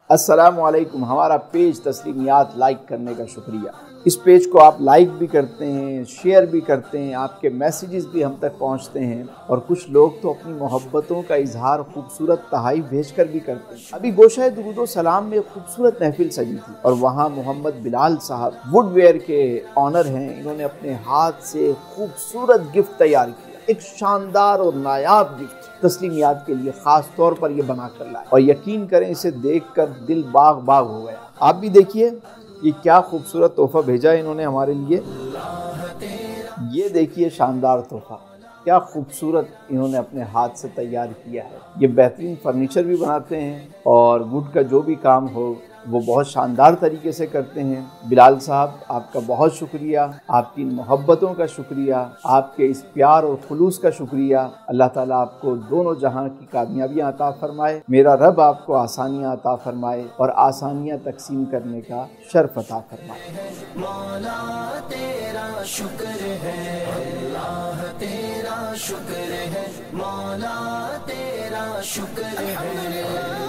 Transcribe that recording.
अस्सलामु अलैकुम। हमारा पेज तस्लीमियात लाइक करने का शुक्रिया। इस पेज को आप लाइक भी करते हैं, शेयर भी करते हैं, आपके मैसेजेस भी हम तक पहुंचते हैं और कुछ लोग तो अपनी मोहब्बतों का इजहार खूबसूरत तहाइफ भेजकर भी करते हैं। अभी गोशाए दुरूद व सलाम में खूबसूरत महफिल सजी थी और वहाँ मोहम्मद बिलाल साहब वुडवेयर के ऑनर हैं। इन्होंने अपने हाथ से खूबसूरत गिफ्ट तैयार किया, एक शानदार और नायाब गिफ्ट तस्लीमियात के लिए खास तौर पर ये बना कर लाए और यकीन करें इसे देखकर दिल बाग बाग हो गया। आप भी देखिए ये क्या खूबसूरत तोहफा भेजा है इन्होंने हमारे लिए। ये देखिए शानदार तोहफा, क्या खूबसूरत इन्होंने अपने हाथ से तैयार किया है। ये बेहतरीन फर्नीचर भी बनाते हैं और वुड का जो भी काम हो वो बहुत शानदार तरीके से करते हैं। बिलाल साहब आपका बहुत शुक्रिया, आपकी मोहब्बतों का शुक्रिया, आपके इस प्यार और खुलूस का शुक्रिया। अल्लाह ताला आपको दोनों जहां की कामयाबियां अता फरमाए। मेरा रब आपको आसानियां अता फरमाए और आसानियां तकसीम करने का शर्फ अता फरमाए। मौला तेरा शुक्र है, अल्लाह तेरा शुक्र है, मौला तेरा शुक्र है।